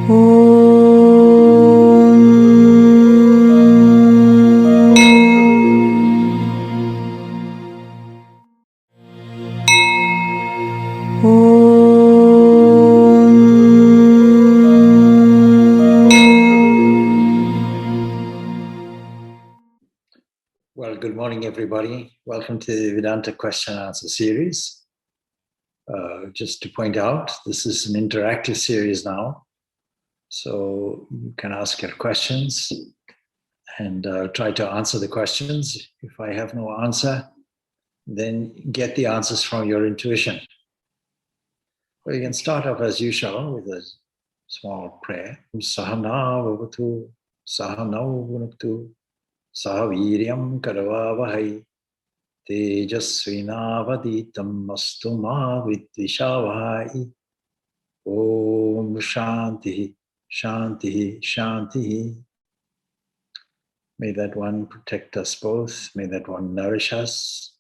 Well, good morning, everybody. Welcome to the Vedanta Question and Answer Series. Just to point out, this is an interactive series now. So you can ask your questions and try to answer the questions. If I have no answer, then get the answers from your intuition. Well, you can start off as usual with a small prayer. Sahana vavatu, sahanau vunaktu, sahaviryam karavavahai, tejasvinavaditam astu ma vidvishavai. Om Shanti, Shanti, Shanti. May that one protect us both. May that one nourish us.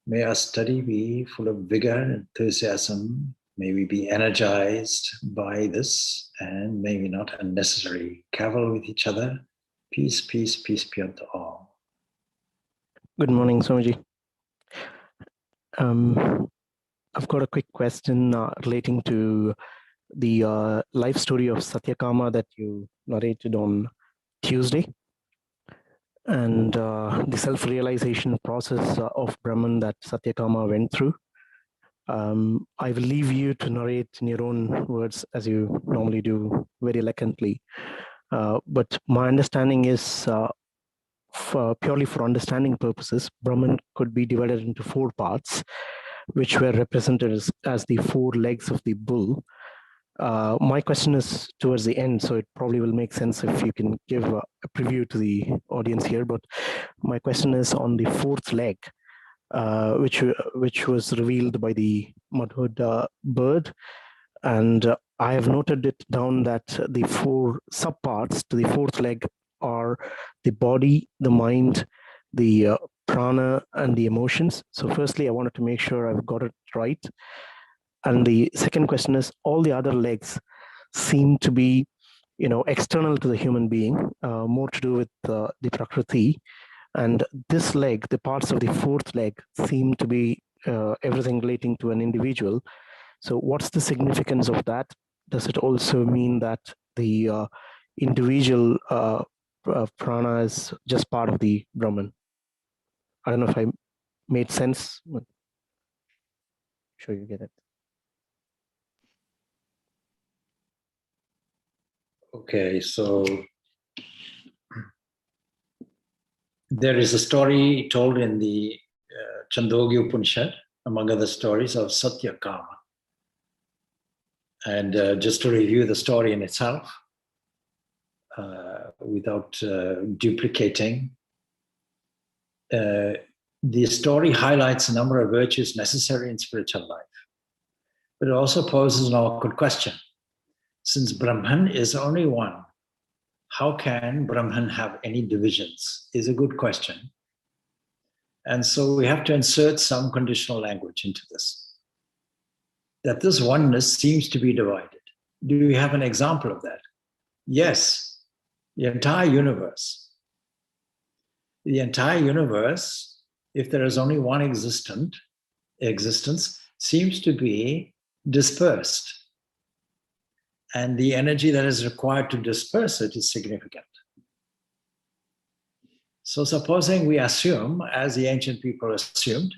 May our study be full of vigor and enthusiasm. May we be energized by this, and may we not unnecessarily cavil with each other. Peace, peace, peace be unto all. Good morning, Swamiji. I've got a quick question relating to the life story of Satyakama that you narrated on Tuesday, and the self-realization process of Brahman that Satyakama went through. I will leave you to narrate in your own words, as you normally do, very eloquently. But my understanding is, purely for understanding purposes, Brahman could be divided into 4 parts, which were represented as the 4 legs of the bull. My question is towards the end, so it probably will make sense if you can give a preview to the audience here. But my question is on the 4th leg, which was revealed by the mudhood bird. And I have noted it down that the 4 subparts to the 4th leg are the body, the mind, the prana, and the emotions. So firstly, I wanted to make sure I've got it right. And the second question is, all the other legs seem to be, external to the human being, more to do with the Prakriti. And this leg, the parts of the 4th leg, seem to be everything relating to an individual. So what's the significance of that? Does it also mean that the individual prana is just part of the Brahman? I don't know if I made sense, but I'm sure you get it. Okay, so there is a story told in the Chandogya Upanishad, among other stories, of Satyakama. And just to review the story in itself, without duplicating, the story highlights a number of virtues necessary in spiritual life. But it also poses an awkward question. Since Brahman is only one, how can Brahman have any divisions? Is a good question. And so we have to insert some conditional language into this. That this oneness seems to be divided. Do we have an example of that? Yes, the entire universe. The entire universe, if there is only one existence, seems to be dispersed. And the energy that is required to disperse it is significant. So supposing we assume, as the ancient people assumed,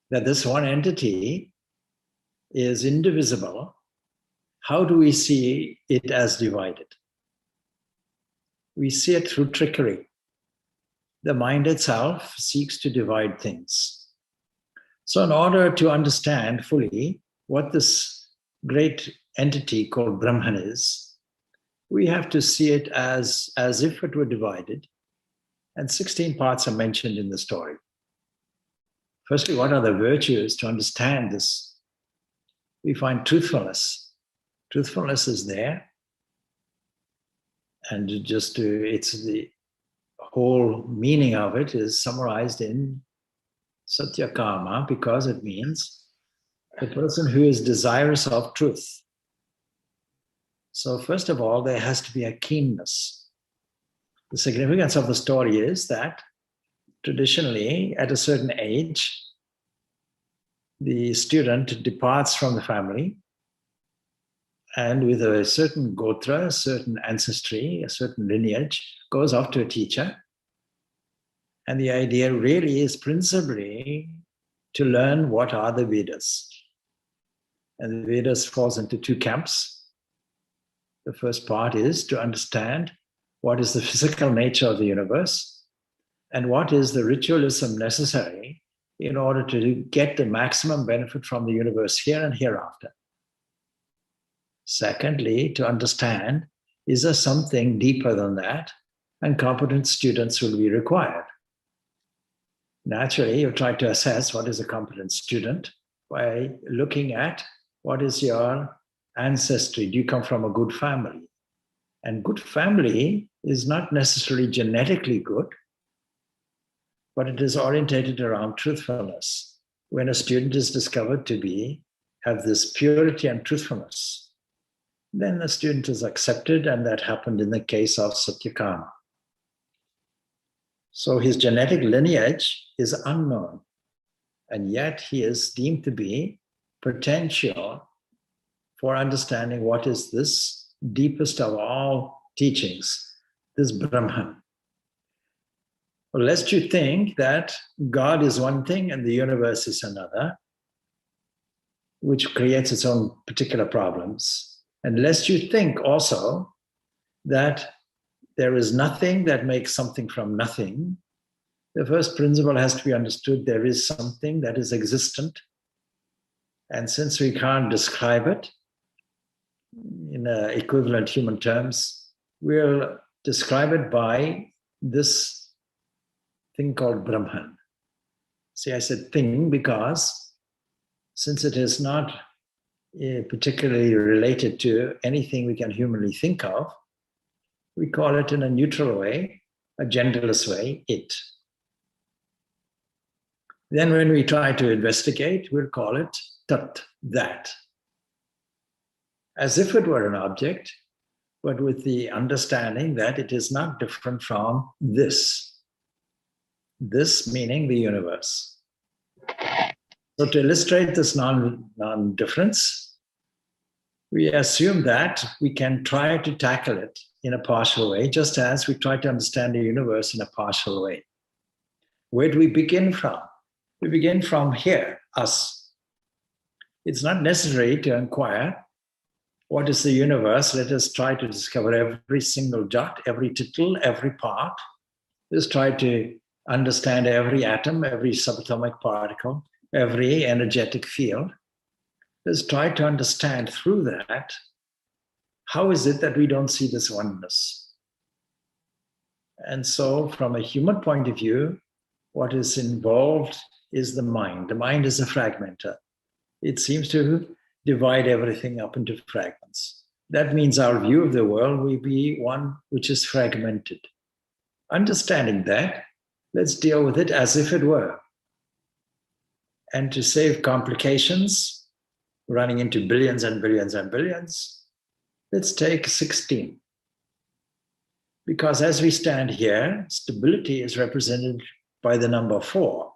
that this one entity is indivisible, how do we see it as divided? We see it through trickery. The mind itself seeks to divide things. So in order to understand fully what this great entity called Brahman is, we have to see it as if it were divided, and 16 parts are mentioned in the story. Firstly, what are the virtues to understand this? We find truthfulness. Truthfulness is there, and it's the whole meaning of it is summarized in Satyakama, because it means the person who is desirous of truth. So first of all, there has to be a keenness. The significance of the story is that traditionally, at a certain age, the student departs from the family and with a certain gotra, a certain ancestry, a certain lineage, goes off to a teacher. And the idea really is principally to learn what are the Vedas. And the Vedas falls into two camps. The first part is to understand what is the physical nature of the universe and what is the ritualism necessary in order to get the maximum benefit from the universe here and hereafter. Secondly, to understand, is there something deeper than that? And competent students will be required. Naturally, you try to assess what is a competent student by looking at what is your ancestry. Do you come from a good family? And good family is not necessarily genetically good, but it is orientated around truthfulness. When a student is discovered to have this purity and truthfulness, then the student is accepted, and that happened in the case of Satyakama. So his genetic lineage is unknown, and yet he is deemed to be potential for understanding what is this deepest of all teachings, this Brahman. Well, lest you think that God is one thing and the universe is another, which creates its own particular problems, and lest you think also that there is nothing that makes something from nothing, the first principle has to be understood. There is something that is existent, and since we can't describe it in equivalent human terms, we'll describe it by this thing called Brahman. See, I said thing because since it is not particularly related to anything we can humanly think of, we call it in a neutral way, a genderless way, it. Then when we try to investigate, we'll call it tat, that. As if it were an object, but with the understanding that it is not different from this. This meaning the universe. So to illustrate this non-difference, we assume that we can try to tackle it in a partial way, just as we try to understand the universe in a partial way. Where do we begin from? We begin from here, us. It's not necessary to inquire what is the universe. Let us try to discover every single jot, every tittle, every part. Let's try to understand every atom, every subatomic particle, every energetic field. Let's try to understand through that, how is it that we don't see this oneness? And so from a human point of view, what is involved is the mind. The mind is a fragmenter. It seems to divide everything up into fragments. That means our view of the world will be one which is fragmented. Understanding that, let's deal with it as if it were. And to save complications, running into billions and billions and billions, let's take 16. Because as we stand here, stability is represented by the number 4.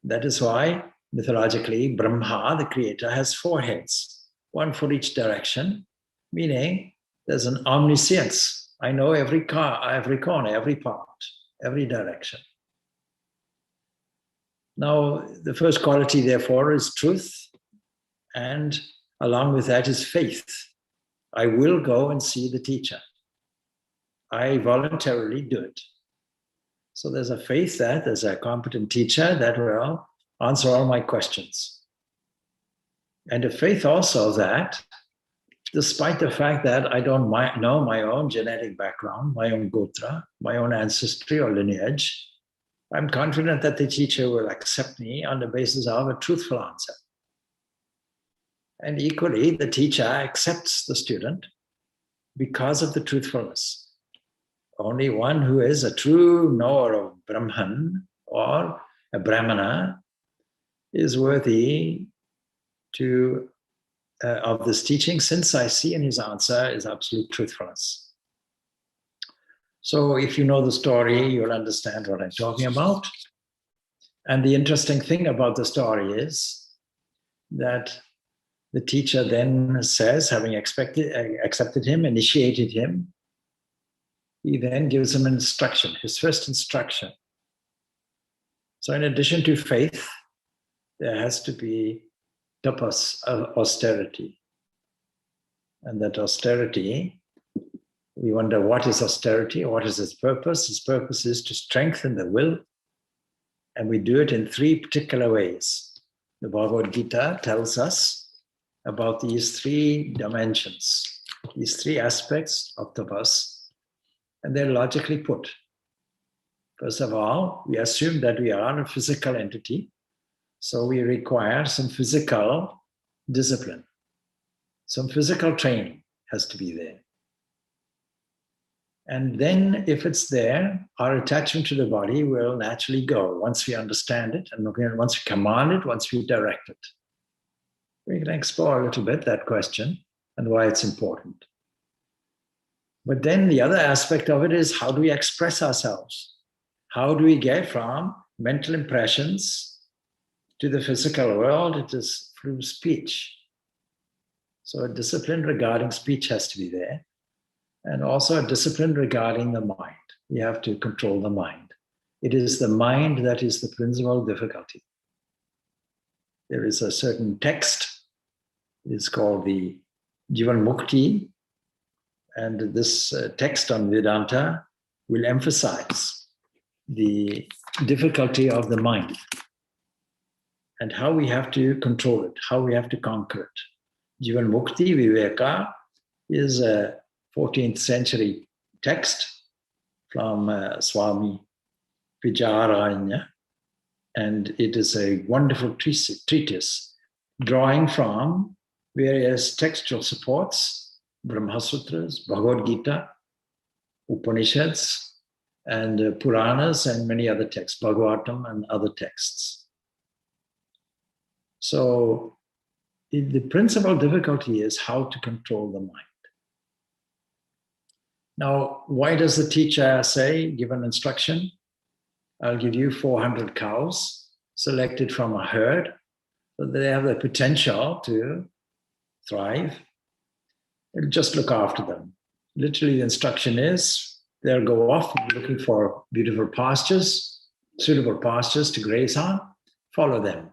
That is why, mythologically, Brahma, the creator, has 4 heads, one for each direction, meaning there's an omniscience. I know every corner, every part, every direction. Now, the first quality, therefore, is truth, and along with that is faith. I will go and see the teacher. I voluntarily do it. So there's a faith that there's a competent teacher that will answer all my questions. And a faith also that, despite the fact that I don't know my own genetic background, my own gotra, my own ancestry or lineage, I'm confident that the teacher will accept me on the basis of a truthful answer. And equally, the teacher accepts the student because of the truthfulness. Only one who is a true knower of Brahman or a Brahmana is worthy to of this teaching, since I see in his answer, is absolute truthfulness. So if you know the story, you'll understand what I'm talking about. And the interesting thing about the story is that the teacher then says, having accepted him, initiated him, he then gives him an instruction, his first instruction. So in addition to faith, there has to be tapas, austerity. And that austerity, we wonder, what is austerity? What is its purpose? Its purpose is to strengthen the will. And we do it in three particular ways. The Bhagavad Gita tells us about these three dimensions, these three aspects of tapas, and they're logically put. First of all, we assume that we are a physical entity, so we require some physical discipline. Some physical training has to be there. And then if it's there, our attachment to the body will naturally go once we understand it, and once we command it, once we direct it. We can explore a little bit that question and why it's important. But then the other aspect of it is, how do we express ourselves? How do we get from mental impressions to the physical world? It is through speech. So a discipline regarding speech has to be there. And also a discipline regarding the mind. We have to control the mind. It is the mind that is the principal difficulty. There is a certain text, it's called the Jivan Mukti, and this text on Vedanta will emphasize the difficulty of the mind and how we have to control it, how we have to conquer it. Jivan Mukti, Viveka, is a 14th century text from Swami Purnananda, and it is a wonderful treatise drawing from various textual supports, Brahma Sutras, Bhagavad Gita, Upanishads, and Puranas, and many other texts, Bhagavatam and other texts. So the principal difficulty is how to control the mind. Now, why does the teacher say, give an instruction? I'll give you 400 cows selected from a herd, so they have the potential to thrive. Just look after them. Literally, the instruction is, they'll go off looking for beautiful pastures, suitable pastures to graze on, follow them.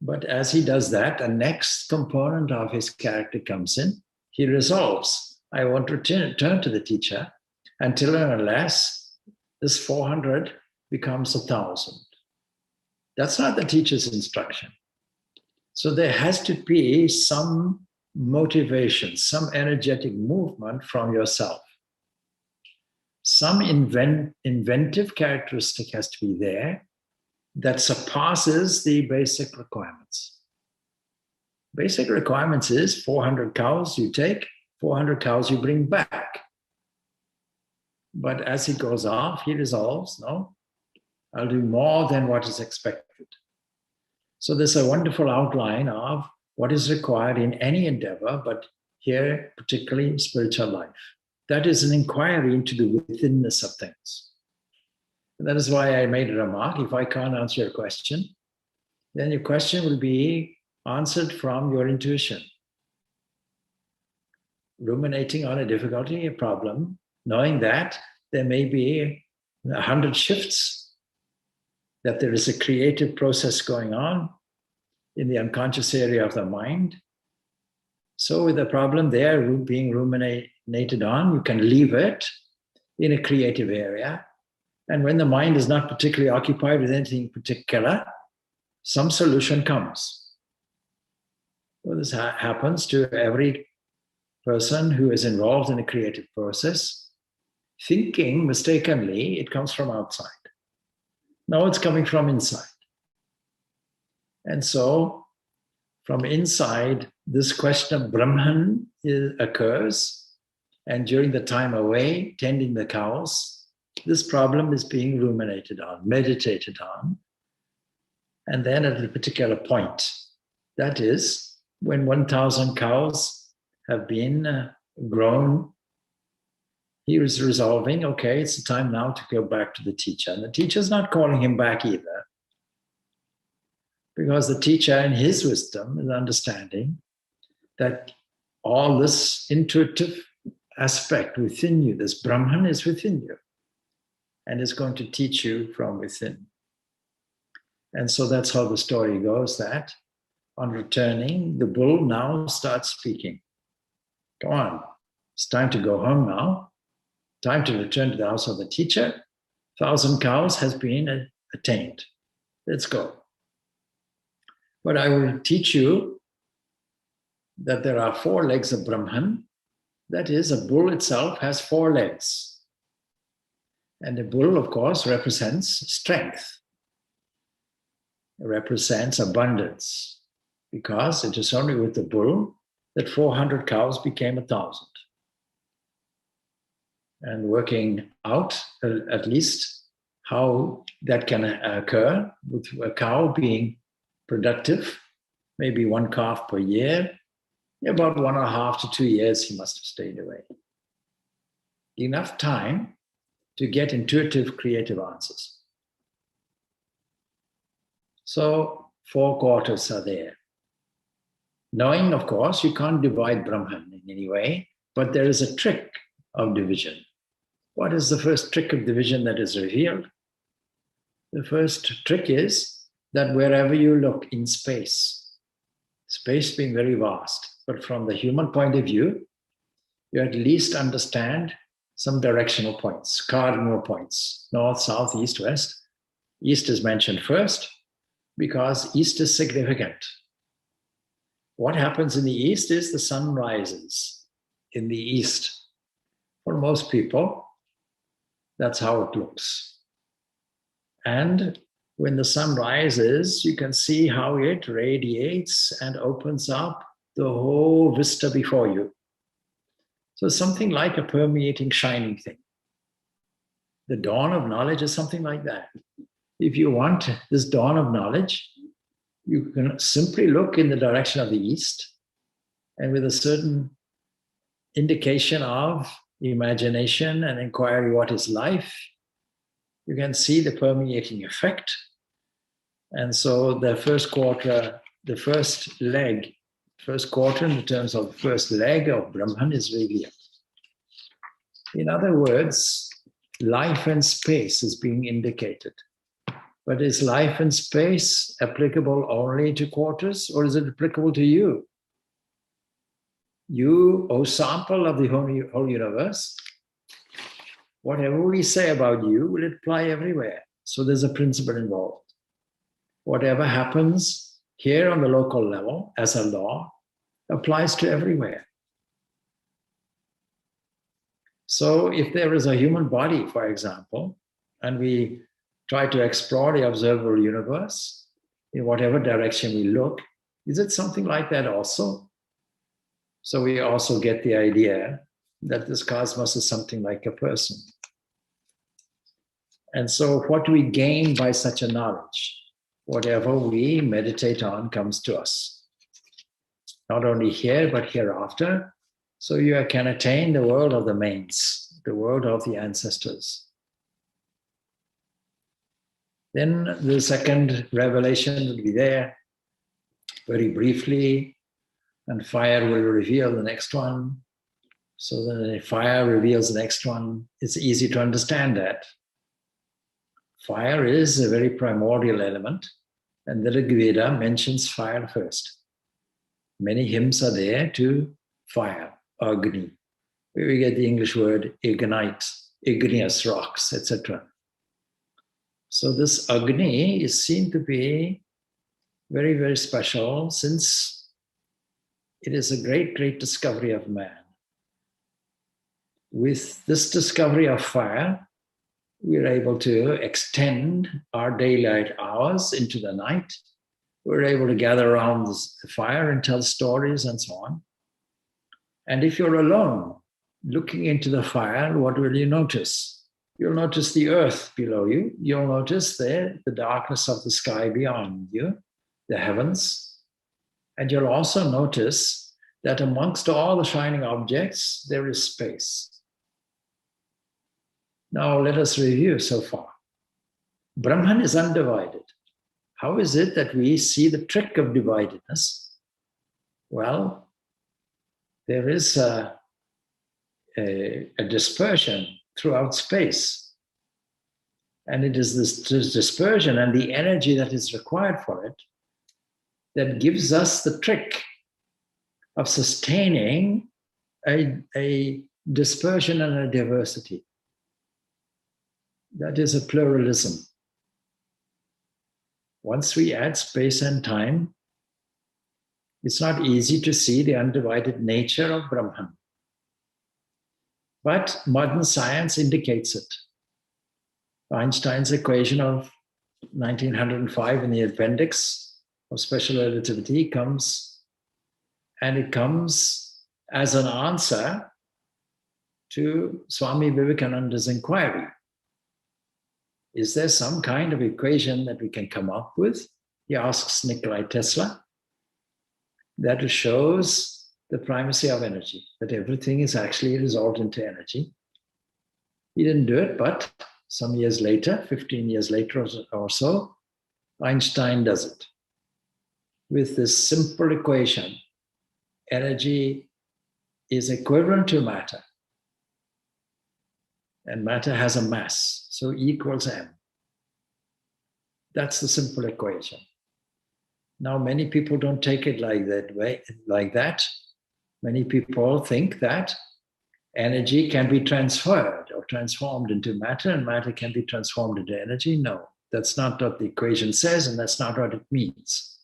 But as he does that, the next component of his character comes in. He resolves, I want to turn to the teacher until and unless this 400 becomes 1,000. That's not the teacher's instruction. So there has to be some motivation, some energetic movement from yourself. Some inventive characteristic has to be there that surpasses the basic requirements. Basic requirements is 400 cows you take, 400 cows you bring back. But as he goes off, he resolves, no, I'll do more than what is expected. So there's a wonderful outline of what is required in any endeavor, but here, particularly spiritual life. That is an inquiry into the withinness of things. And that is why I made a remark, if I can't answer your question, then your question will be answered from your intuition. Ruminating on a difficulty, a problem, knowing that there may be 100 shifts, that there is a creative process going on in the unconscious area of the mind. So with the problem there being ruminated on, you can leave it in a creative area. And when the mind is not particularly occupied with anything particular, some solution comes. Well, this happens to every person who is involved in a creative process, thinking mistakenly it comes from outside. No, it's coming from inside. And so from inside, this question of Brahman occurs, and during the time away, tending the cows, this problem is being ruminated on, meditated on. And then at a particular point, that is, when 1,000 cows have been grown, he was resolving, okay, it's the time now to go back to the teacher. And the teacher's not calling him back either, because the teacher, in his wisdom, is understanding that all this intuitive aspect within you, this Brahman is within you, and is going to teach you from within. And so that's how the story goes, that on returning, the bull now starts speaking. Come on, it's time to go home now. Time to return to the house of the teacher. 1,000 cows has been attained. Let's go. But I will teach you that there are 4 legs of Brahman. That is, a bull itself has 4 legs. And the bull, of course, represents strength. It represents abundance, because it is only with the bull that 400 cows became 1,000. And working out at least how that can occur, with a cow being productive, maybe 1 calf per year, about 1.5 to 2 years he must have stayed away. Enough time to get intuitive, creative answers. So 4 quarters are there. Knowing, of course, you can't divide Brahman in any way, but there is a trick of division. What is the first trick of division that is revealed? The first trick is that wherever you look in space, space being very vast, but from the human point of view, you at least understand some directional points, cardinal points, north, south, east, west. East is mentioned first because east is significant. What happens in the east is the sun rises in the east. For most people, that's how it looks. And when the sun rises, you can see how it radiates and opens up the whole vista before you. So something like a permeating, shining thing. The dawn of knowledge is something like that. If you want this dawn of knowledge, you can simply look in the direction of the east, and with a certain indication of imagination and inquiry, what is life, you can see the permeating effect. And so the first quarter, the first leg, first quarter in terms of the first leg of Brahman is revealed. In other words, life and space is being indicated. But is life and space applicable only to quarters, or is it applicable to you? You, O sample of the whole universe, whatever we say about you will apply everywhere. So there's a principle involved. Whatever happens here on the local level as a law applies to everywhere. So if there is a human body, for example, and we try to explore the observable universe in whatever direction we look, is it something like that also? So we also get the idea that this cosmos is something like a person. And so what we gain by such a knowledge, whatever we meditate on comes to us. Not only here, but hereafter. So you can attain the world of the mains, the world of the ancestors. Then the second revelation will be there, very briefly, and fire will reveal the next one. So the fire reveals the next one. It's easy to understand that. Fire is a very primordial element, and the Rig Veda mentions fire first. Many hymns are there to fire, Agni, where we get the English word ignite, igneous rocks, etc. So this Agni is seen to be very, very special, since it is a great, great discovery of man. With this discovery of fire, we're able to extend our daylight hours into the night. We're able to gather around the fire and tell stories and so on. And if you're alone, looking into the fire, what will you notice? You'll notice the earth below you. You'll notice the darkness of the sky beyond you, the heavens. And you'll also notice that amongst all the shining objects, there is space. Now let us review so far. Brahman is undivided. How is it that we see the trick of dividedness? Well, there is a dispersion throughout space. And it is this dispersion and the energy that is required for it that gives us the trick of sustaining a dispersion and a diversity. That is a pluralism. Once we add space and time, it's not easy to see the undivided nature of Brahman. But modern science indicates it. Einstein's equation of 1905 in the appendix of special relativity comes, and it comes as an answer to Swami Vivekananda's inquiry. Is there some kind of equation that we can come up with? He asks Nikola Tesla. That shows the primacy of energy, that everything is actually resolved into energy. He didn't do it, but some years later, 15 years later or so, Einstein does it. With this simple equation, energy is equivalent to matter. And matter has a mass, so E equals M. That's the simple equation. Now, many people don't take it like that. Many people think that energy can be transferred or transformed into matter, and matter can be transformed into energy. No, that's not what the equation says, and that's not what it means.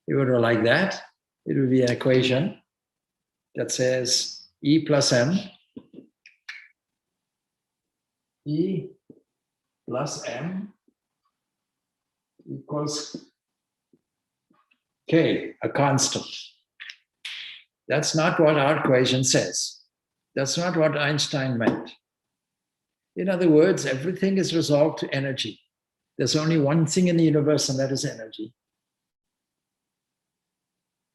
If it were like that, it would be an equation that says E plus M, E plus M equals K, a constant. That's not what our equation says. That's not what Einstein meant. In other words, everything is resolved to energy. There's only one thing in the universe, and that is energy.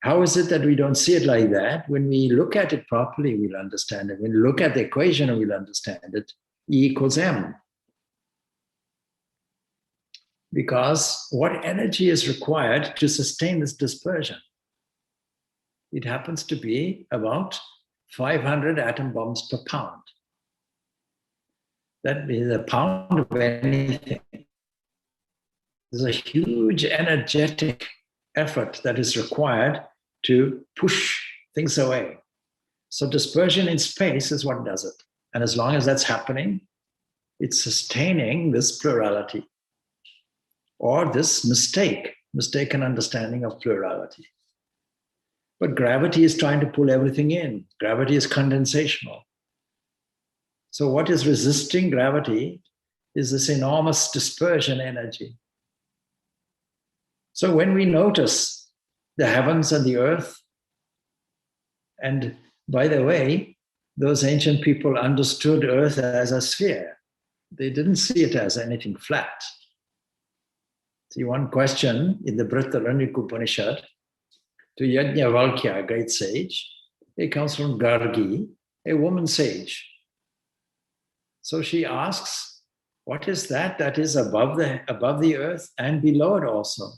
How is it that we don't see it like that? When we look at it properly, we'll understand it. When we look at the equation, we'll understand it. E equals M. Because what energy is required to sustain this dispersion? It happens to be about 500 atom bombs per pound. That means a pound of anything. There's a huge energetic effort that is required to push things away. So dispersion in space is what does it. And as long as that's happening, it's sustaining this plurality or this mistaken understanding of plurality. But gravity is trying to pull everything in. Gravity is condensational. So what is resisting gravity is this enormous dispersion energy. So when we notice the heavens and the earth, and by the way, those ancient people understood earth as a sphere. They didn't see it as anything flat. See, one question in the Brihadaranyaka Upanishad to Yajnavalkya, a great sage, it comes from Gargi, a woman sage. So she asks, what is that is above the earth and below it also?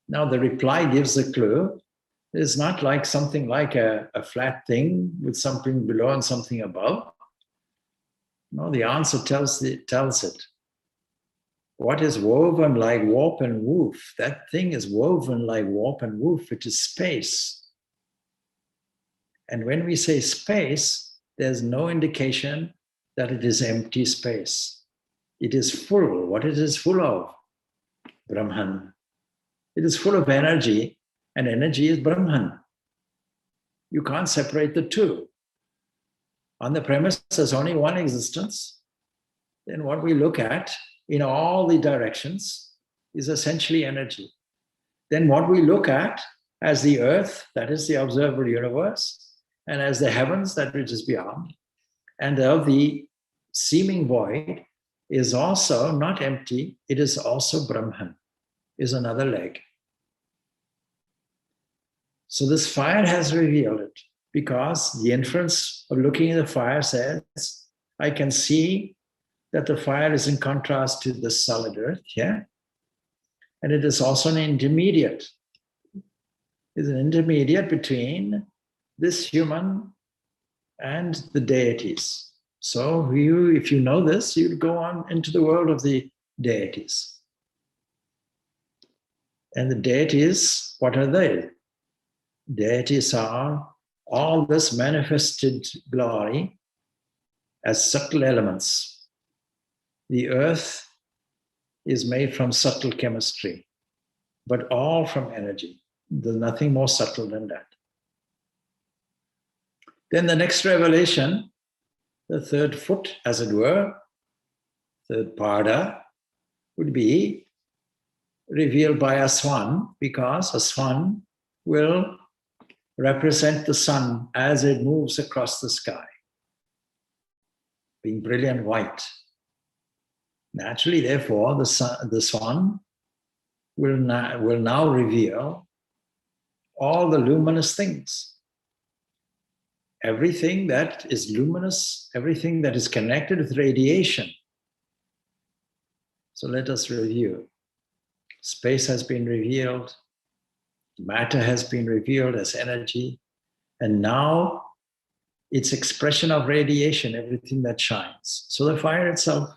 Now the reply gives a clue. It's not like something like a flat thing with something below and something above. No, the answer tells it. What is woven like warp and woof? That thing is woven like warp and woof. It is space. And when we say space, there's no indication that it is empty space. It is full. What it is full of? Brahman. It is full of energy, and energy is Brahman. You can't separate the two. On the premise there's only one existence, then what we look at in all the directions is essentially energy. Then what we look at as the earth, that is the observable universe, and as the heavens, that which is beyond, and of the seeming void is also not empty, it is also Brahman, is another leg. So this fire has revealed it, because the inference of looking at the fire says, I can see that the fire is in contrast to the solid earth, yeah? And it is also an intermediate. It's an intermediate between this human and the deities. So if you know this, you go on into the world of the deities. And the deities, what are they? Deities are all this manifested glory as subtle elements. The earth is made from subtle chemistry, but all from energy. There's nothing more subtle than that. Then the next revelation, the third foot, as it were, third pada, would be revealed by a swan, because a swan will represent the sun as it moves across the sky, being brilliant white. Naturally, therefore, the swan will now reveal all the luminous things. Everything that is luminous, everything that is connected with radiation. So let us review. Space has been revealed, matter has been revealed as energy, and now its expression of radiation, everything that shines. So the fire itself,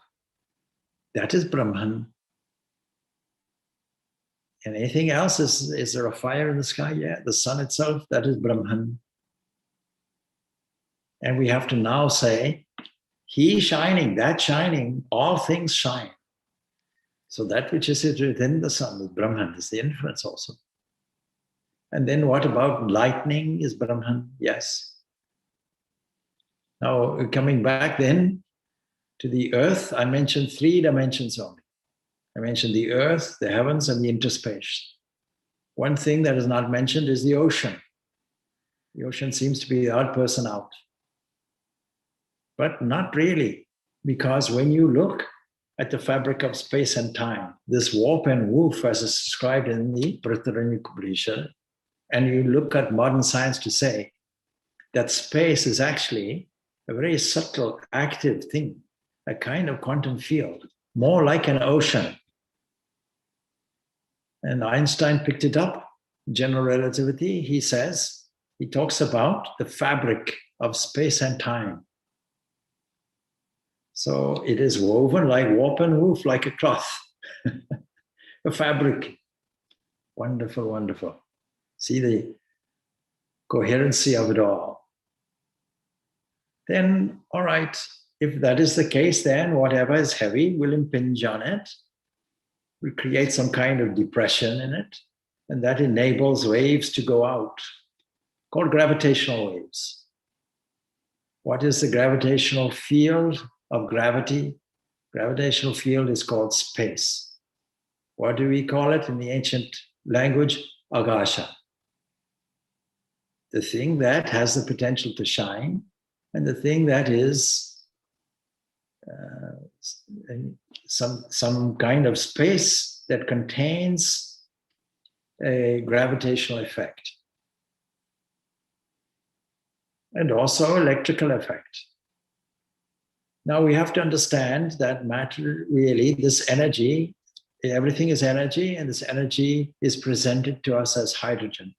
that is Brahman. And anything else, is there a fire in the sky? Yeah, the sun itself, that is Brahman. And we have to now say, he shining, that shining, all things shine. So that which is within the sun is Brahman, is the inference also. And then what about lightning is Brahman? Yes. Now coming back then to the earth, I mentioned 3 dimensions only. I mentioned the earth, the heavens, and the interspace. One thing that is not mentioned is the ocean. The ocean seems to be the odd person out. But not really, because when you look at the fabric of space and time, this warp and woof as is described in the Upanishad, and you look at modern science to say that space is actually a very subtle, active thing, a kind of quantum field, more like an ocean. And Einstein picked it up, general relativity. He talks about the fabric of space and time. So it is woven like warp and woof, like a cloth, a fabric. Wonderful, wonderful. See the coherency of it all. Then, all right, if that is the case, then whatever is heavy will impinge on it, will create some kind of depression in it, and that enables waves to go out, called gravitational waves. What is the gravitational field of gravity? Gravitational field is called space. What do we call it in the ancient language? Agasha. The thing that has the potential to shine, and the thing that is some kind of space that contains a gravitational effect. And also electrical effect. Now we have to understand that matter, really, this energy, everything is energy, and this energy is presented to us as hydrogen.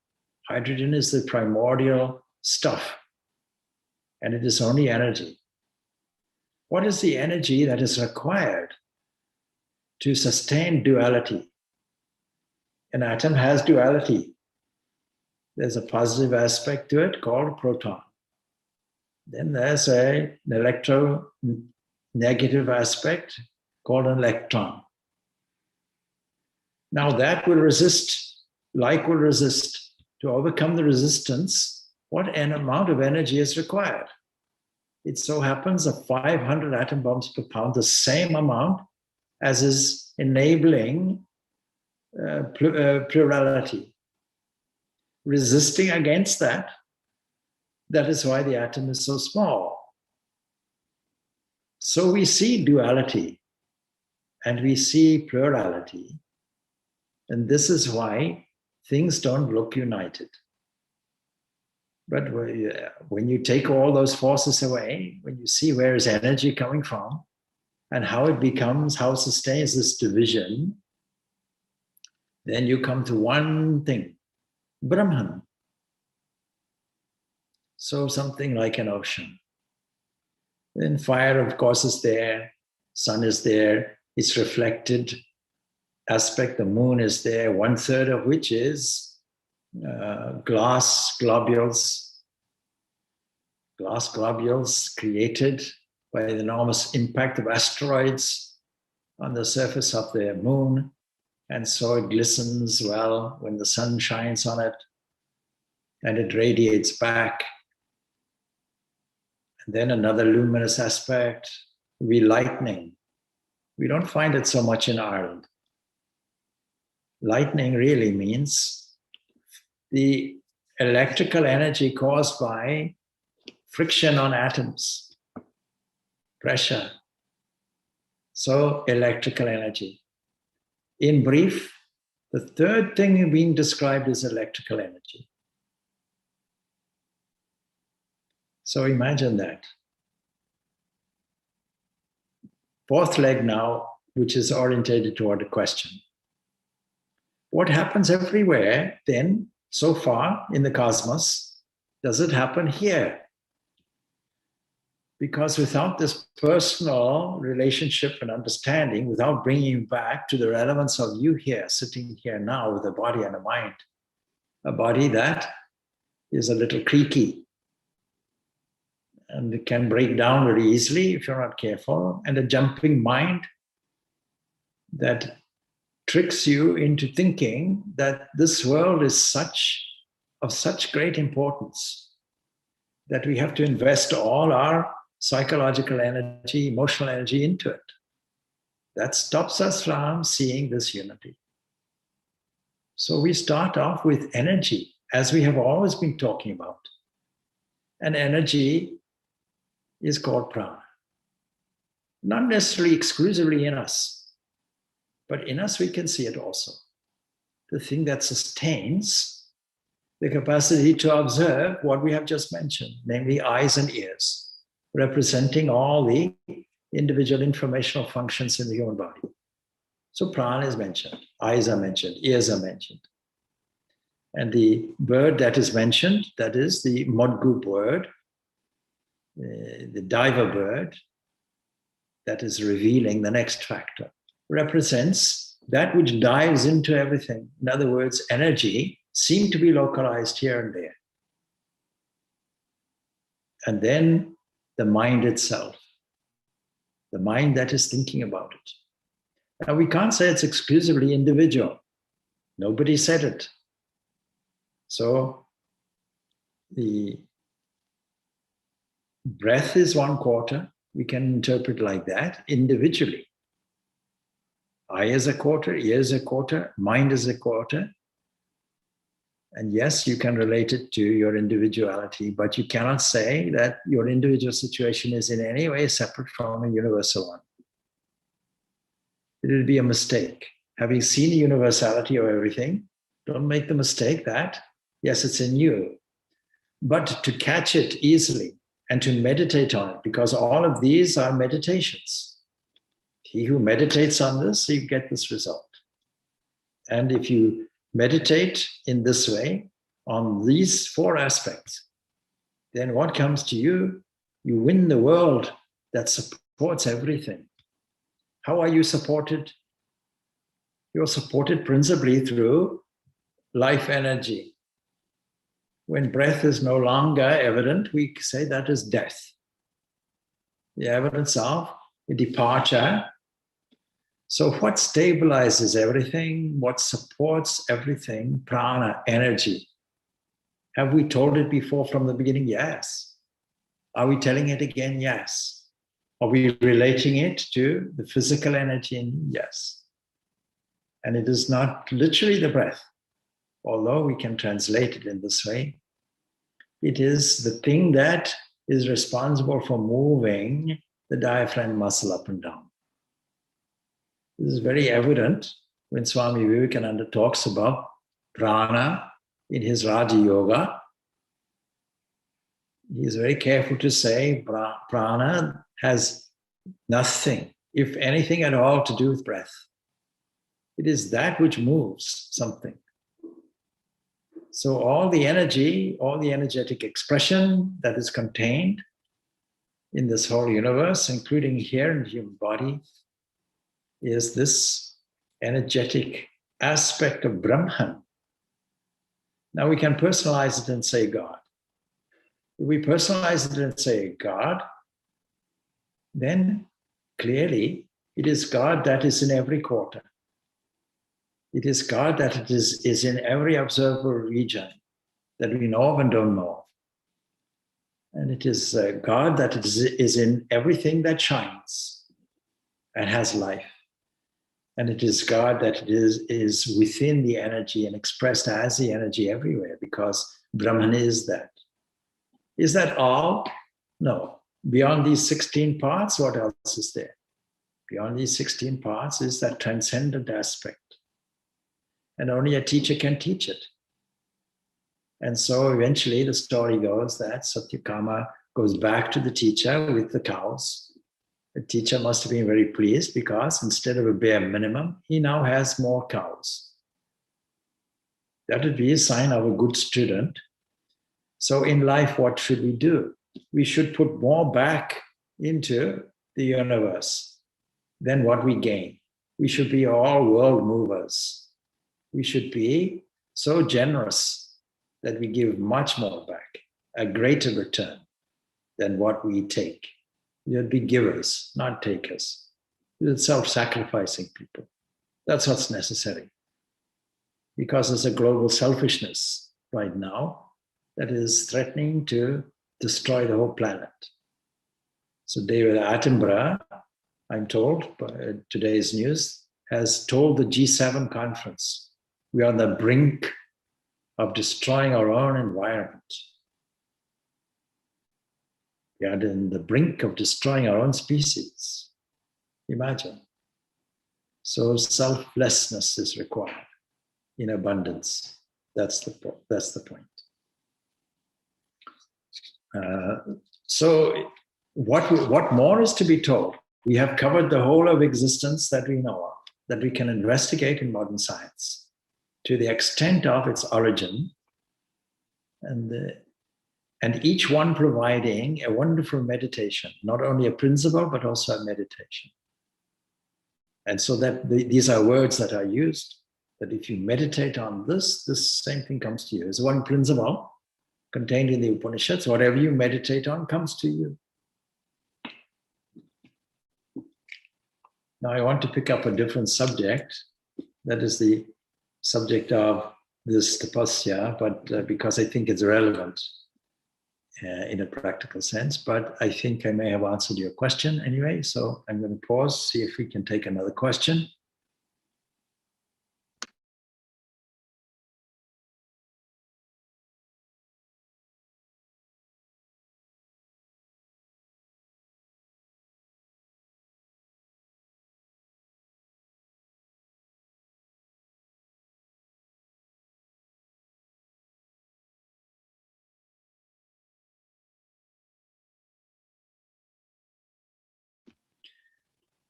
Hydrogen is the primordial stuff, and it is only energy. What is the energy that is required to sustain duality? An atom has duality. There's a positive aspect to it called proton. Then there's an electronegative aspect called an electron. Now that will resist, like will resist. To overcome the resistance, what amount of energy is required? It so happens that 500 atom bombs per pound, the same amount as is enabling plurality. Resisting against that, that is why the atom is so small. So we see duality and we see plurality. And this is why things don't look united. But when you take all those forces away, when you see where is energy coming from and how it becomes, how it sustains this division, then you come to one thing, Brahman. So something like an ocean. Then fire, of course, is there, sun is there, its reflected aspect, the moon is there, 1/3 of which is glass globules created by the enormous impact of asteroids on the surface of the moon. And so it glistens well when the sun shines on it and it radiates back. And then another luminous aspect, lightning. We don't find it so much in Ireland. Lightning really means the electrical energy caused by friction on atoms, pressure. So electrical energy. In brief, the third thing being described is electrical energy. So imagine that. Fourth leg now, which is orientated toward a question. What happens everywhere then, so far in the cosmos, does it happen here? Because without this personal relationship and understanding, without bringing you back to the relevance of you here, sitting here now with a body and a mind, a body that is a little creaky and it can break down very easily if you're not careful, and a jumping mind that tricks you into thinking that this world is of such great importance that we have to invest all our psychological energy, emotional energy into it. That stops us from seeing this unity. So we start off with energy, as we have always been talking about. And energy is called prana. Not necessarily exclusively in us, but in us we can see it also. The thing that sustains the capacity to observe what we have just mentioned, namely eyes and ears, representing all the individual informational functions in the human body. So prana is mentioned, eyes are mentioned, ears are mentioned. And the bird that is mentioned, that is the Modgu bird, the diver bird, that is revealing the next factor, represents that which dives into everything. In other words, energy seemed to be localized here and there. And then the mind itself, the mind that is thinking about it. Now, we can't say it's exclusively individual. Nobody said it. So the breath is 1/4. We can interpret like that individually. Eye is 1/4, ear is 1/4, mind is 1/4. And yes, you can relate it to your individuality, but you cannot say that your individual situation is in any way separate from a universal one. It would be a mistake. Having seen the universality of everything, don't make the mistake that, yes, it's in you, but to catch it easily and to meditate on it, because all of these are meditations. He who meditates on this, you get this result. And if you meditate in this way on these 4 aspects, then what comes to you? You win the world that supports everything. How are you supported? You're supported principally through life energy. When breath is no longer evident, we say that is death. The evidence of a departure. So what stabilizes everything, what supports everything? Prana, energy. Have we told it before from the beginning? Yes. Are we telling it again? Yes. Are we relating it to the physical energy? Yes. And it is not literally the breath, although we can translate it in this way. It is the thing that is responsible for moving the diaphragm muscle up and down. This is very evident when Swami Vivekananda talks about prana in his Raja Yoga. he is very careful to say prana has nothing, if anything at all, to do with breath. It is that which moves something. So all the energy, all the energetic expression that is contained in this whole universe, including here in the human body, is this energetic aspect of Brahman. Now we can personalize it and say God. If we personalize it and say God, then clearly it is God that is in every quarter. It is God that is in every observable region that we know of and don't know of. And it is God that is in everything that shines and has life. And it is God that is within the energy and expressed as the energy everywhere, because Brahman is that. Is that all? No. Beyond these 16 parts, what else is there? Beyond these 16 parts is that transcendent aspect. And only a teacher can teach it. And so eventually the story goes that Satyakama goes back to the teacher with the cows. The teacher must have been very pleased, because instead of a bare minimum, he now has more cows. That would be a sign of a good student. So in life, what should we do? We should put more back into the universe than what we gain. We should be all world movers. We should be so generous that we give much more back, a greater return than what we take. We should be givers, not takers. We should be self-sacrificing people. That's what's necessary. Because there's a global selfishness right now that is threatening to destroy the whole planet. So David Attenborough, I'm told by today's news, has told the G7 conference, we are on the brink of destroying our own environment. We are on the brink of destroying our own species. Imagine. So selflessness is required in abundance. That's the point. So what more is to be told? We have covered the whole of existence that we know of, that we can investigate in modern science, to the extent of its origin, and each one providing a wonderful meditation, not only a principle, but also a meditation. And so that these are words that are used, that if you meditate on this same thing comes to you. There's one principle contained in the Upanishads, whatever you meditate on comes to you. Now I want to pick up a different subject, that is the subject of this tapasya, but because I think it's relevant in a practical sense, but I think I may have answered your question anyway, so I'm going to pause, see if we can take another question.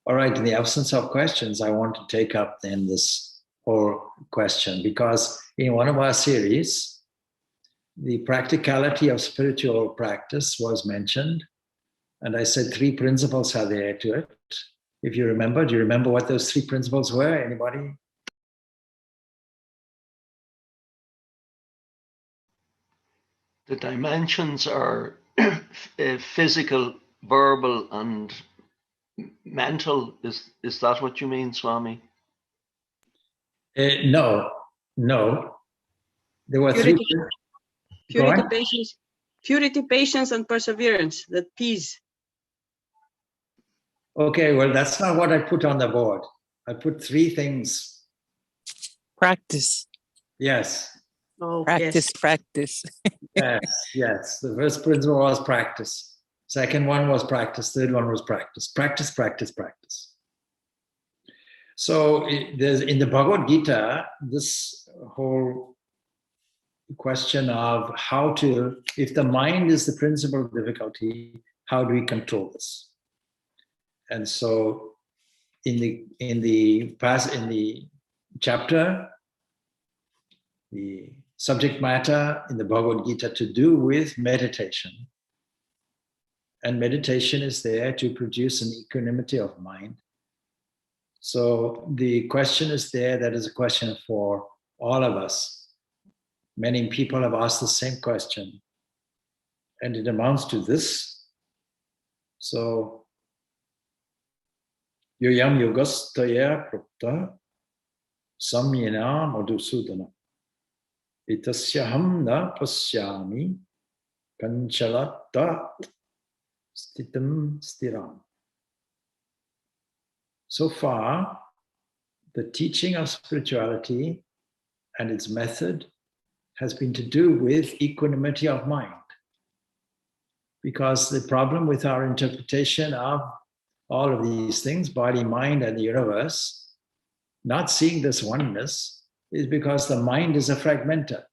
All right, in the absence of questions, I want to take up then this whole question, because in one of our series, the practicality of spiritual practice was mentioned, and I said 3 principles are there to it. If you remember, do you remember what those 3 principles were? Anybody? The dimensions are physical, verbal, and mental. Is that what you mean, Swami? No. There were 3. Purity, patience, and perseverance, that peace. Okay, well, that's not what I put on the board. I put 3 things. Practice. Yes. Oh, practice. Yes. The first principle was practice. Second one was practice. Third one was practice. Practice. So there's in the Bhagavad Gita, this whole question of how to, if the mind is the principal difficulty, how do we control this? And so in the chapter, the subject matter in the Bhagavad Gita to do with meditation. And meditation is there to produce an equanimity of mind. So the question is there, that is a question for all of us. Many people have asked the same question. And it amounts to this. So, yoyam yogastaya prapta samyena madhusudana itasyaham na pasyami kanchalatta stitam stiram. So far, the teaching of spirituality and its method has been to do with equanimity of mind. Because the problem with our interpretation of all of these things, body, mind, and the universe, not seeing this oneness, is because the mind is a fragmenter.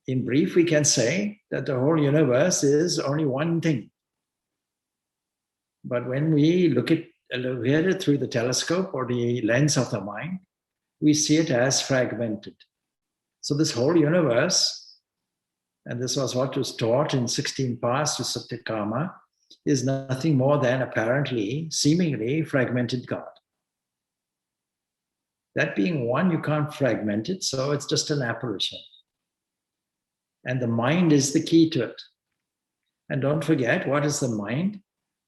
In brief, we can say that the whole universe is only one thing. But when we look at it through the telescope or the lens of the mind, we see it as fragmented. So this whole universe, and this was what was taught in 16 parts to Satyakama, is nothing more than apparently, seemingly fragmented God. That being one, you can't fragment it, so it's just an apparition. And the mind is the key to it. And don't forget, what is the mind?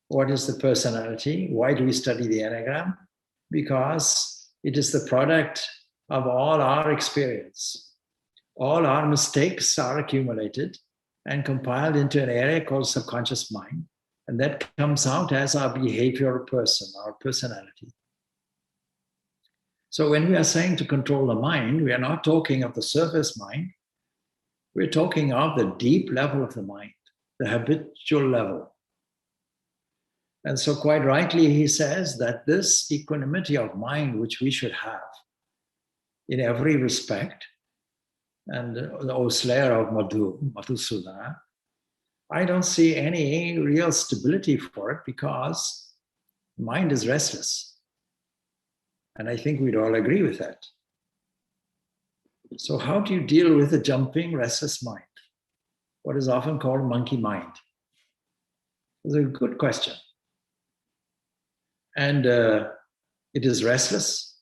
What is the personality? Why do we study the Enneagram? Because it is the product of all our experience. All our mistakes are accumulated and compiled into an area called subconscious mind. And that comes out as our behavioral person, our personality. So when we are saying to control the mind, we are not talking of the surface mind. We're talking of the deep level of the mind, the habitual level. And so quite rightly, he says that this equanimity of mind, which we should have in every respect, and the slayer of Madhusudana, I don't see any real stability for it because mind is restless. And I think we'd all agree with that. So how do you deal with a jumping, restless mind? What is often called monkey mind? It's a good question. And it is restless.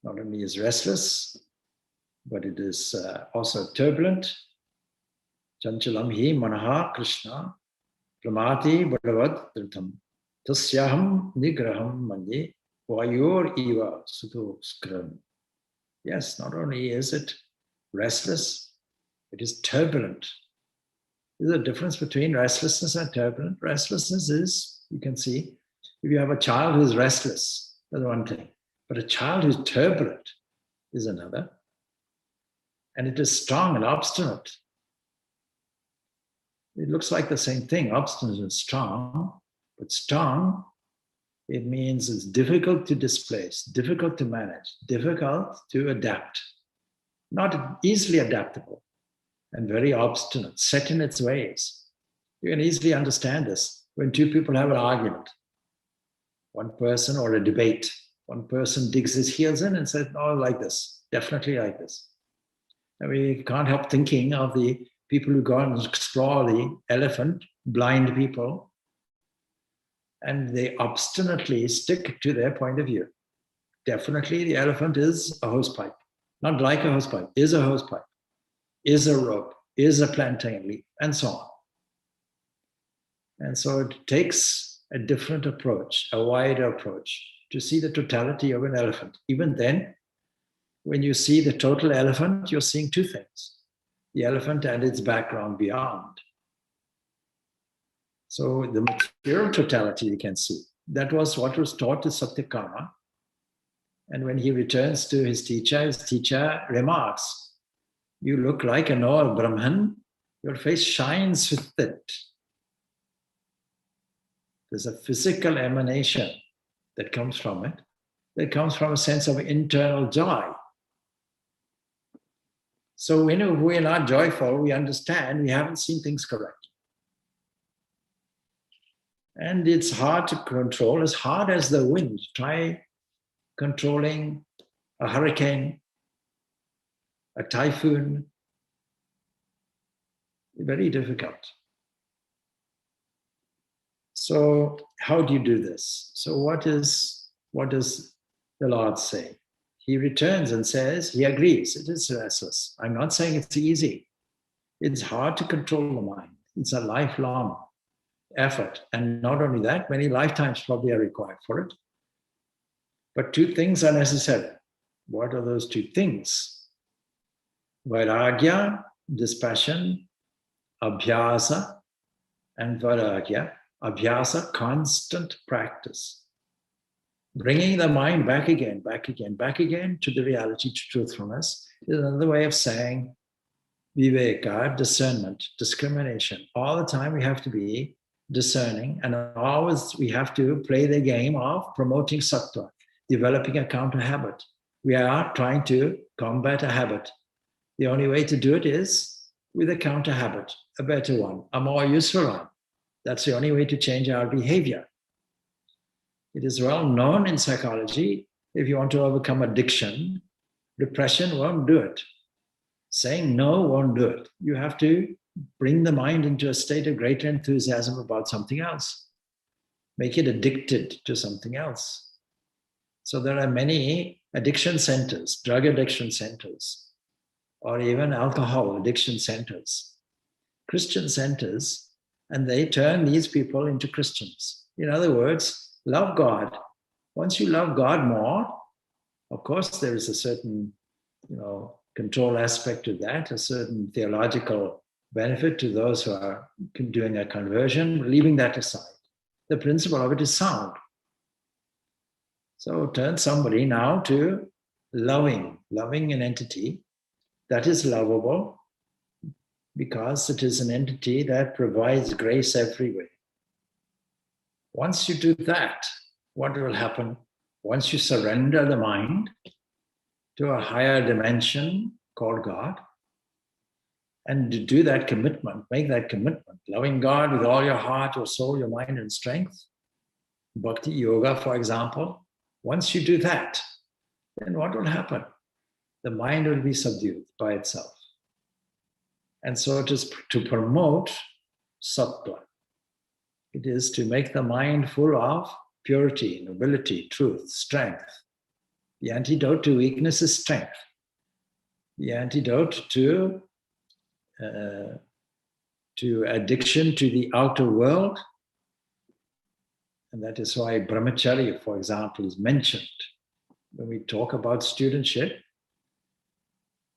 Not only is restless, but it is also turbulent. Chanchalam hi manaha Krishna pramati bhagavad dhritam tasyaham nigraham manye vayor eva sudho skram. Yes, not only is it restless, it is turbulent. There's a difference between restlessness and turbulent. Restlessness is, you can see, if you have a child who is restless, that's one thing. But a child who's turbulent is another. And it is strong and obstinate. It looks like the same thing, obstinate and strong. But strong, it means it's difficult to displace, difficult to manage, difficult to adapt. Not easily adaptable and very obstinate, set in its ways. You can easily understand this when two people have an argument. One person, or a debate, one person digs his heels in and says, no, like this, definitely like this. And we can't help thinking of the people who go and explore the elephant, blind people, and they obstinately stick to their point of view. Definitely the elephant is a hosepipe. Not like a hosepipe, is a hosepipe, is a rope, is a plantain leaf, and so on. And so it takes a different approach, a wider approach, to see the totality of an elephant. Even then, when you see the total elephant, you're seeing two things: the elephant and its background beyond. So the material totality you can see. That was what was taught to Satyakama. And when he returns to his teacher remarks, you look like an old Brahman, your face shines with it. There's a physical emanation that comes from it, that comes from a sense of internal joy. So when we're not joyful, we understand we haven't seen things correctly. And it's hard to control, as hard as the wind. Try controlling a hurricane, a typhoon. Very difficult. So how do you do this? So what does the Lord say? He returns and says, he agrees, it is restless. I'm not saying it's easy. It's hard to control the mind. It's a lifelong effort. And not only that, many lifetimes probably are required for it. But two things are necessary. What are those two things? Vairagya, dispassion, abhyasa, and vairagya. Abhyasa, constant practice. Bringing the mind back again to the reality, to truthfulness, is another way of saying viveka, discernment, discrimination. All the time we have to be discerning, and always we have to play the game of promoting sattva, developing a counter habit. We are trying to combat a habit. The only way to do it is with a counter habit, a better one, a more useful one. That's the only way to change our behavior. It is well known in psychology, if you want to overcome addiction, repression won't do it. Saying no won't do it. You have to bring the mind into a state of greater enthusiasm about something else. Make it addicted to something else. So there are many addiction centers, drug addiction centers, or even alcohol addiction centers, Christian centers, and they turn these people into Christians. In other words, love God. Once you love God more, of course, there is a certain, control aspect to that, a certain theological benefit to those who are doing a conversion, leaving that aside. The principle of it is sound. So turn somebody now to loving an entity that is lovable because it is an entity that provides grace everywhere. Once you do that, what will happen? Once you surrender the mind to a higher dimension called God, and to do that commitment, make that commitment, loving God with all your heart, your soul, your mind, and strength, bhakti yoga, for example, once you do that, then what will happen? The mind will be subdued by itself. And so it is to promote sattva. It is to make the mind full of purity, nobility, truth, strength. The antidote to weakness is strength. The antidote to addiction to the outer world, and that is why brahmacharya, for example, is mentioned. When we talk about studentship,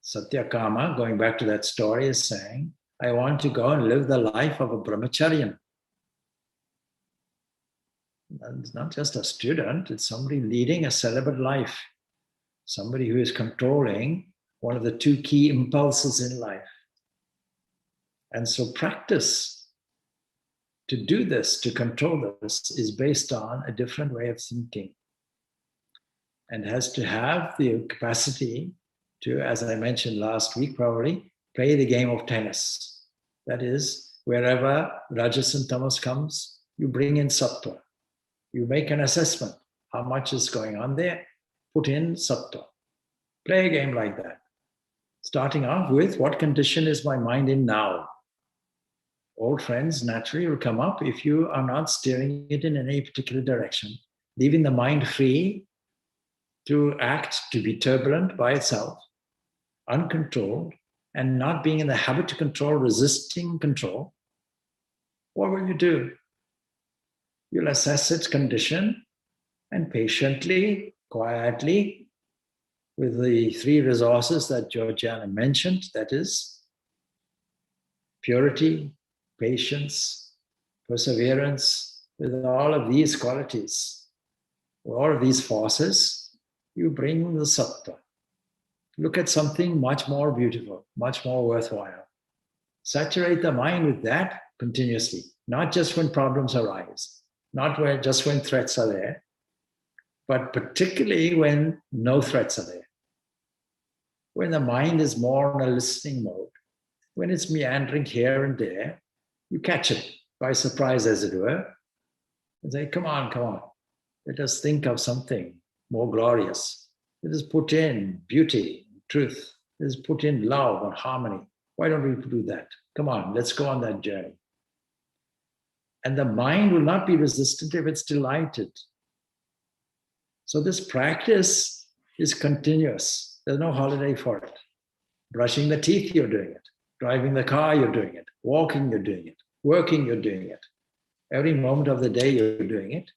Satyakama, going back to that story, is saying, I want to go and live the life of a brahmacharyan. And it's not just a student, it's somebody leading a celibate life, somebody who is controlling one of the two key impulses in life. And so practice to do this, to control this, is based on a different way of thinking, and has to have the capacity to, as I mentioned last week probably, play the game of tennis. That is, wherever rajas and tamas comes, you bring in sattva. You make an assessment. How much is going on there? Put in sattva. Play a game like that. Starting off with, what condition is my mind in now? Old friends naturally will come up if you are not steering it in any particular direction, leaving the mind free to act, to be turbulent by itself, uncontrolled, and not being in the habit to control, resisting control. What will you do? You'll assess its condition and patiently, quietly, with the three resources that Georgiana mentioned, that is purity, patience, perseverance, with all of these qualities, with all of these forces, you bring the sattva. Look at something much more beautiful, much more worthwhile. Saturate the mind with that continuously, not just when problems arise, not just when threats are there, but particularly when no threats are there. When the mind is more in a listening mode, when it's meandering here and there, you catch it by surprise, as it were, and say, come on, come on. Let us think of something more glorious. Let us put in beauty, truth. Let us put in love and harmony. Why don't we do that? Come on, let's go on that journey. And the mind will not be resistant if it's delighted. So this practice is continuous. There's no holiday for it. Brushing the teeth, you're doing it. Driving the car, you're doing it. Walking, you're doing it. Working, you're doing it. Every moment of the day, you're doing it.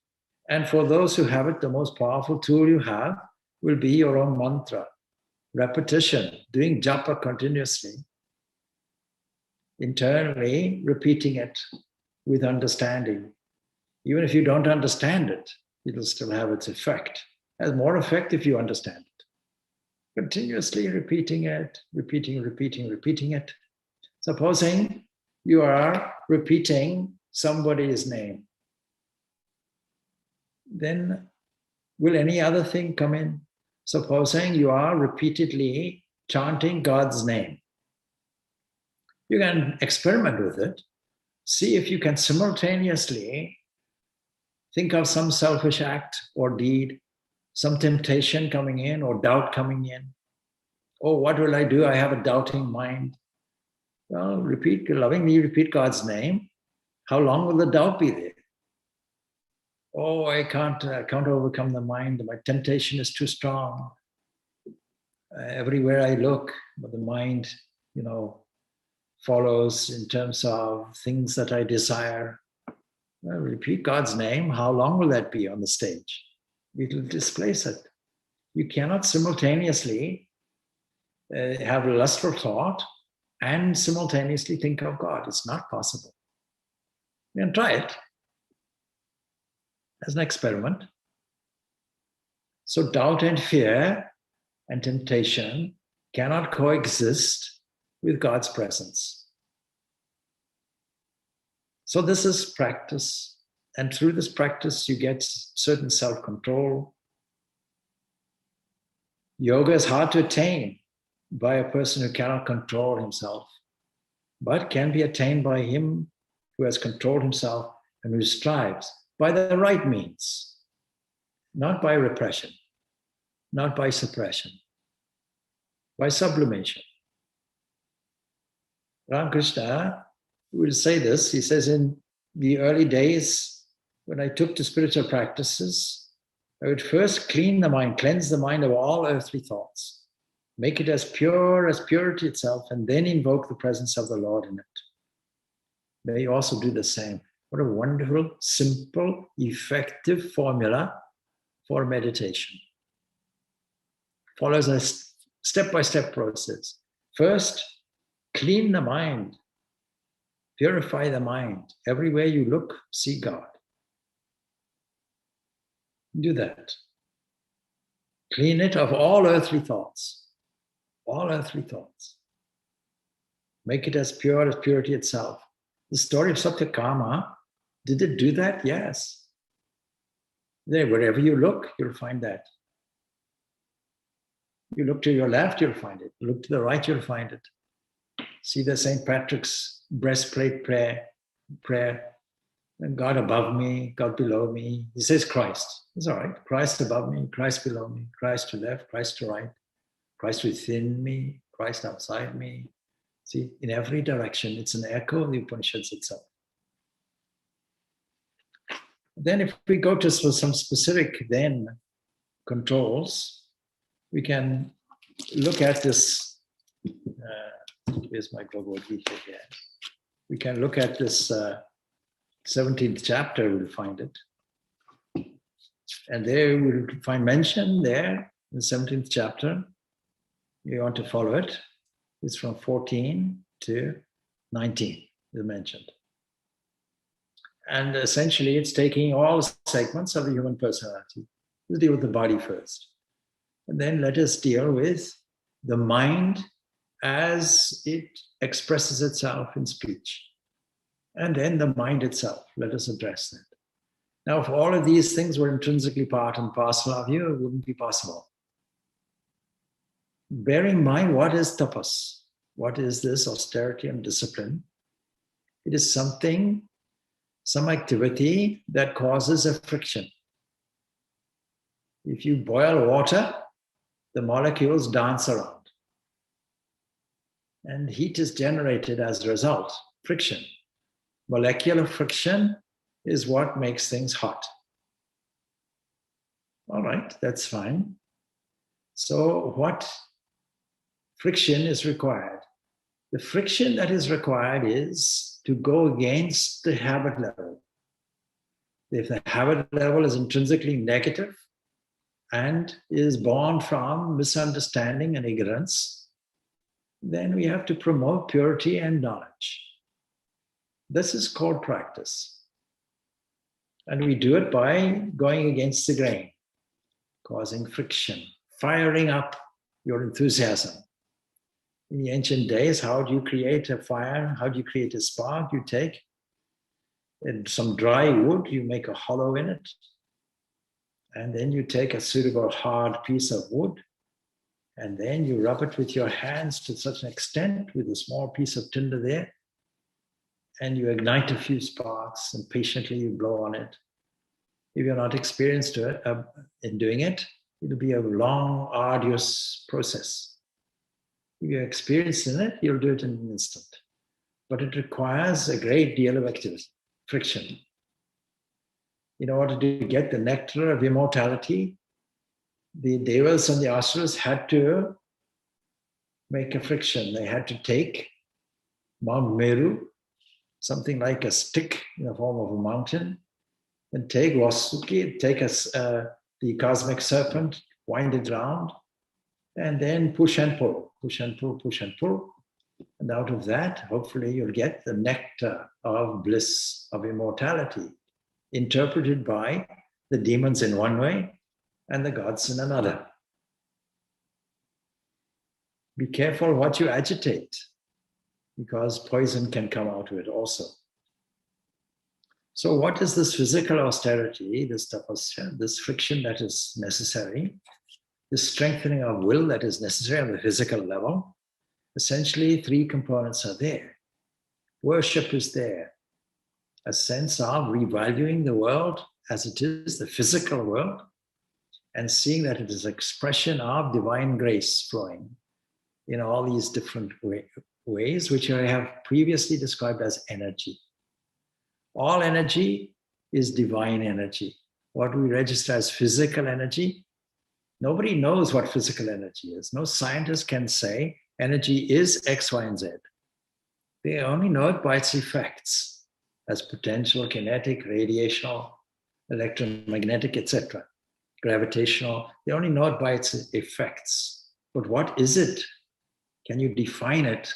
And for those who have it, the most powerful tool you have will be your own mantra. Repetition, doing japa continuously. Internally, repeating it with understanding. Even if you don't understand it, it'll still have its effect. It has more effect if you understand it. Continuously repeating it, repeating it. Supposing you are repeating somebody's name, then will any other thing come in? Supposing you are repeatedly chanting God's name. You can experiment with it. See if you can simultaneously think of some selfish act or deed, some temptation coming in or doubt coming in. Oh, what will I do? I have a doubting mind. Well, lovingly repeat God's name. How long will the doubt be there? Oh, I can't overcome the mind. My temptation is too strong. Everywhere I look, the mind, follows in terms of things that I desire. Well, repeat God's name. How long will that be on the stage? It will displace it. You cannot simultaneously have a lustful thought and simultaneously think of God. It's not possible. You can try it as an experiment. So doubt and fear and temptation cannot coexist with God's presence. So this is practice. And through this practice, you get certain self-control. Yoga is hard to attain by a person who cannot control himself, but can be attained by him who has controlled himself and who strives by the right means, not by repression, not by suppression, by sublimation. Ramakrishna will say this. He says, in the early days, when I took to spiritual practices, I would first cleanse the mind of all earthly thoughts, make it as pure as purity itself, and then invoke the presence of the Lord in it. May you also do the same. What a wonderful, simple, effective formula for meditation. Follows a step-by-step process. First, clean the mind, purify the mind. Everywhere you look, see God. Do that. Clean it of all earthly thoughts. All earthly thoughts. Make it as pure as purity itself. The story of Satyakama, did it do that? Yes. There, wherever you look, you'll find that. You look to your left, you'll find it. Look to the right, you'll find it. See the St. Patrick's breastplate prayer. And God above me, God below me. He says Christ. It's all right. Christ above me, Christ below me, Christ to left, Christ to right, Christ within me, Christ outside me. See, in every direction, it's an echo of the Upanishads itself. Then if we go to some specific then controls, we can look at this, here's my Bhagavad Gita here. We can look at this 17th chapter, we'll find it. And there we'll find mention there in the 17th chapter. You want to follow it. It's from 14 to 19, is mentioned. And essentially, it's taking all segments of the human personality. Let's deal with the body first. And then let us deal with the mind as it expresses itself in speech. And then the mind itself. Let us address that. Now, if all of these things were intrinsically part and parcel of you, it wouldn't be possible. bear in mind, what is tapas? What is this austerity and discipline? It is something, some activity that causes a friction. If you boil water, the molecules dance around. And heat is generated as a result, friction. Molecular friction is what makes things hot. All right, that's fine. So what friction is required? The friction that is required is to go against the habit level. If the habit level is intrinsically negative and is born from misunderstanding and ignorance, then we have to promote purity and knowledge. This is called practice. And we do it by going against the grain, causing friction, firing up your enthusiasm. In the ancient days, how do you create a fire? How do you create a spark? You take some dry wood, you make a hollow in it, and then you take a suitable hard piece of wood, and then you rub it with your hands to such an extent with a small piece of tinder there, and you ignite a few sparks and patiently you blow on it. If you're not experienced in doing it, it'll be a long, arduous process. If you're experienced in it, you'll do it in an instant. But it requires a great deal of activity, friction. In order to get the nectar of immortality, the devas and the asuras had to make a friction. They had to take Mount Meru, something like a stick in the form of a mountain, and take Vasuki, take the cosmic serpent, wind it round, and then push and pull, push and pull, push and pull. And out of that, hopefully you'll get the nectar of bliss, of immortality, interpreted by the demons in one way and the gods in another. Be careful what you agitate, because poison can come out of it also. So what is this physical austerity, this tapasya, this friction that is necessary, this strengthening of will that is necessary on the physical level? Essentially, three components are there. Worship is there, a sense of revaluing the world as it is, the physical world, and seeing that it is an expression of divine grace flowing in all these different ways, which I have previously described as energy. All energy is divine energy. What we register as physical energy, nobody knows what physical energy is. No scientist can say energy is X, Y, and Z. They only know it by its effects as potential, kinetic, radiational, electromagnetic, etc., gravitational. They only know it by its effects. But what is it? Can you define it?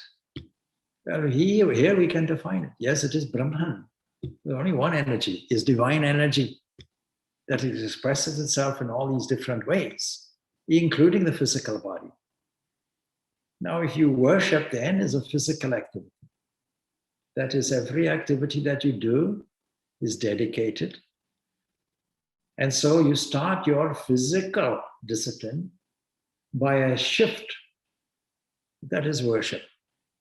Well, here we can define it. Yes, it is Brahman. There's only one energy, is divine energy, that it expresses itself in all these different ways, including the physical body. Now, if you worship, then is a physical activity. That is, every activity that you do is dedicated. And so you start your physical discipline by a shift. That is worship.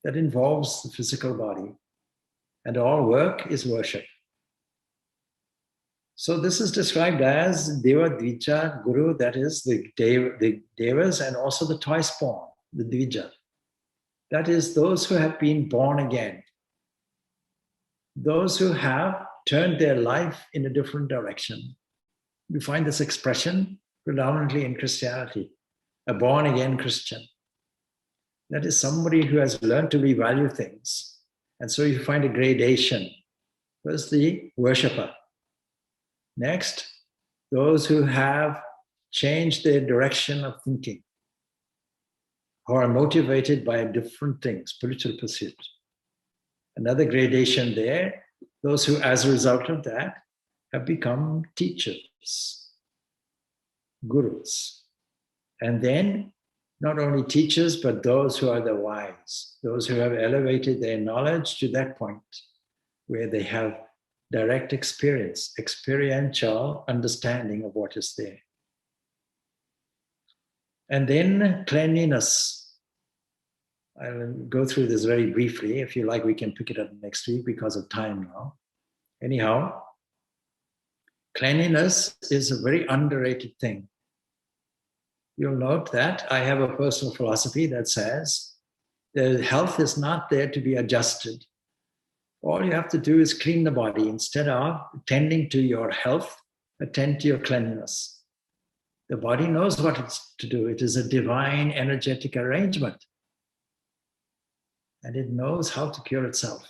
That involves the physical body. And all work is worship. So this is described as Deva Dvija Guru, that is the Devas and also the twice born, the Dvija. That is those who have been born again. Those who have turned their life in a different direction. You find this expression predominantly in Christianity, a born again Christian. That is somebody who has learned to revalue things. And so you find a gradation. First, the worshipper. Next, those who have changed their direction of thinking, who are motivated by different things, spiritual pursuit. Another gradation there, those who, as a result of that, have become teachers, gurus. And then, not only teachers, but those who are the wise, those who have elevated their knowledge to that point where they have direct experience, experiential understanding of what is there. And then cleanliness. I'll go through this very briefly. If you like, we can pick it up next week because of time now. Anyhow, cleanliness is a very underrated thing. You'll note that I have a personal philosophy that says the health is not there to be adjusted. All you have to do is clean the body. Instead of attending to your health, attend to your cleanliness. The body knows what it's to do. It is a divine energetic arrangement. And it knows how to cure itself,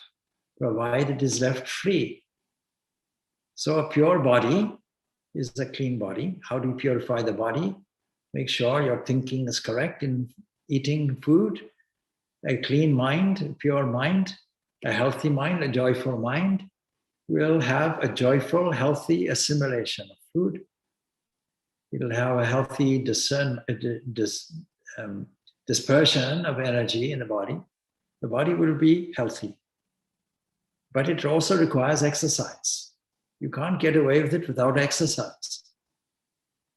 provided it is left free. So a pure body is a clean body. How do you purify the body? Make sure your thinking is correct in eating food. A clean mind, a pure mind, a healthy mind, a joyful mind will have a joyful, healthy assimilation of food. It'll have a healthy dispersion of energy in the body. The body will be healthy. But it also requires exercise. You can't get away with it without exercise.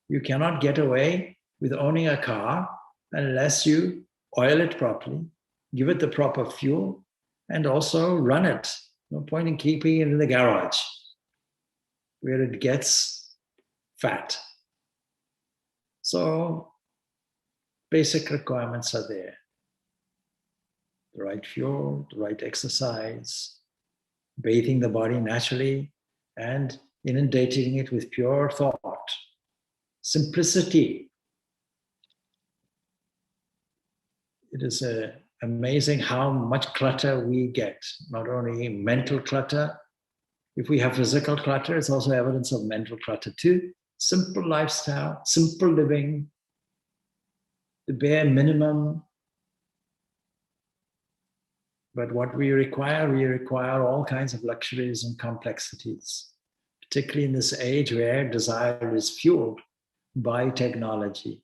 You cannot get away with owning a car unless you oil it properly, give it the proper fuel, and also run it. No point in keeping it in the garage where it gets fat. So basic requirements are there. The right fuel, the right exercise, bathing the body naturally, and inundating it with pure thought. Simplicity. It is amazing how much clutter we get, not only mental clutter. If we have physical clutter, it's also evidence of mental clutter too. Simple lifestyle, simple living, the bare minimum. But what we require all kinds of luxuries and complexities, particularly in this age where desire is fueled by technology.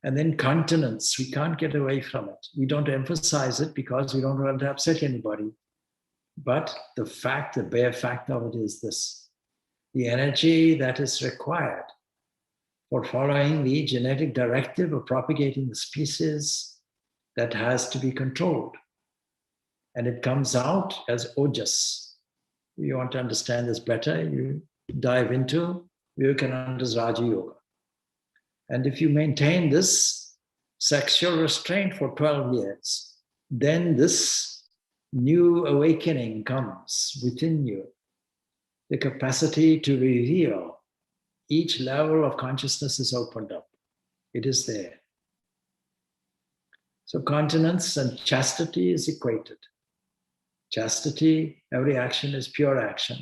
And then continence, we can't get away from it. We don't emphasize it because we don't want to upset anybody. But the bare fact of it is this: the energy that is required for following the genetic directive of propagating the species that has to be controlled. And it comes out as ojas. If you want to understand this better, you dive into Vivekananda's Raja Yoga. And if you maintain this sexual restraint for 12 years, then this new awakening comes within you. The capacity to reveal each level of consciousness is opened up. It is there. So continence and chastity is equated. Chastity, every action is pure action.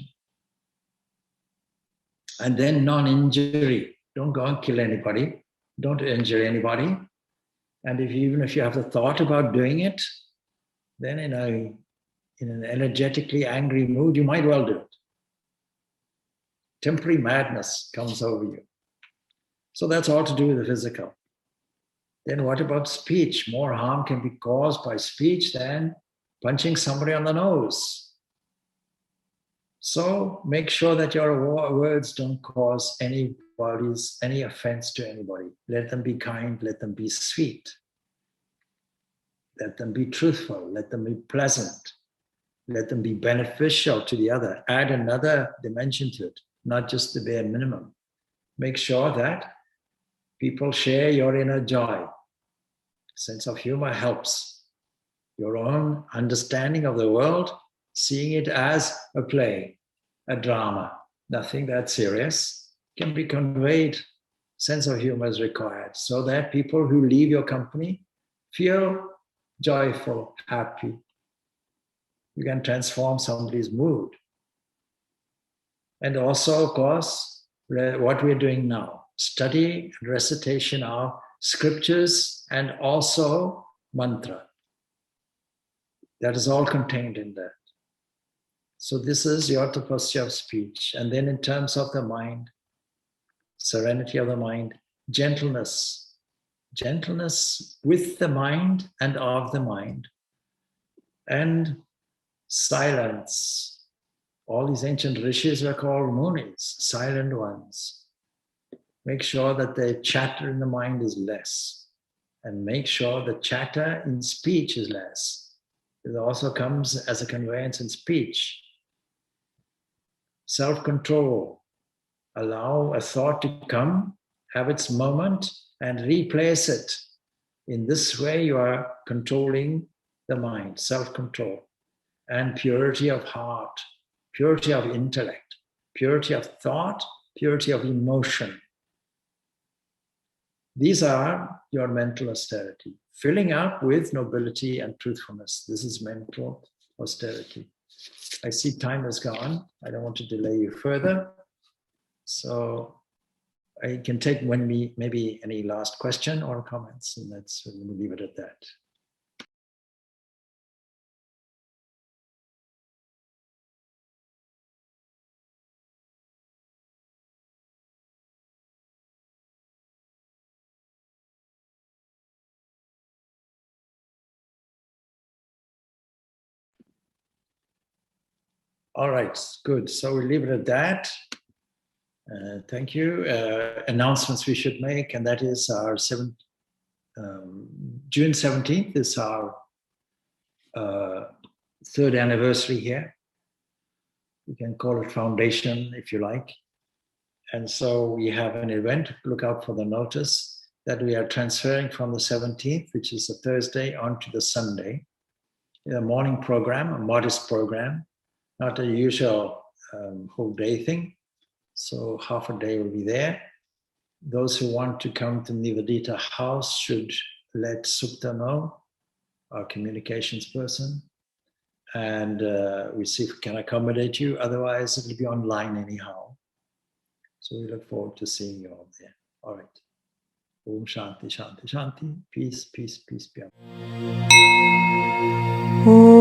And then non-injury. Don't go and kill anybody. Don't injure anybody. And even if you have the thought about doing it, then in an energetically angry mood, you might well do it. Temporary madness comes over you. So that's all to do with the physical. Then what about speech? More harm can be caused by speech than punching somebody on the nose. So make sure that your words don't cause any offense to anybody. Let them be kind, let them be sweet. Let them be truthful, let them be pleasant. Let them be beneficial to the other. Add another dimension to it, not just the bare minimum. Make sure that people share your inner joy. Sense of humor helps. Your own understanding of the world, seeing it as a play, a drama, nothing that serious, can be conveyed. Sense of humor is required so that people who leave your company feel joyful, happy. You can transform somebody's mood. And also, of course, what we're doing now, study and recitation of scriptures and also mantra. That is all contained in that. So this is your tapasya of speech. And then in terms of the mind, serenity of the mind, gentleness. Gentleness with the mind and of the mind. And silence. All these ancient rishis were called munis, silent ones. Make sure that the chatter in the mind is less. and make sure the chatter in speech is less. It also comes as a conveyance in speech. Self-control. Allow a thought to come, have its moment, and replace it. In this way, you are controlling the mind, self-control, and purity of heart, purity of intellect, purity of thought, purity of emotion. These are your mental austerity. Filling up with nobility and truthfulness. This is mental austerity. I see time has gone. I don't want to delay you further. So I can take maybe any last question or comments, and we'll leave it at that. All right, good. So we'll leave it at that. Thank you. Announcements we should make, and that is our June 17th is our third anniversary here. You can call it foundation if you like. And so we have an event, look out for the notice, that we are transferring from the 17th, which is a Thursday, onto the Sunday. A morning program, a modest program, not a usual whole day thing. So half a day will be there. Those who want to come to Nivadita House should let Supta know, our communications person, and we see if we can accommodate you. Otherwise, it will be online anyhow. So we look forward to seeing you all there. All right. Om Shanti, Shanti, Shanti. Peace, peace, peace be upon you.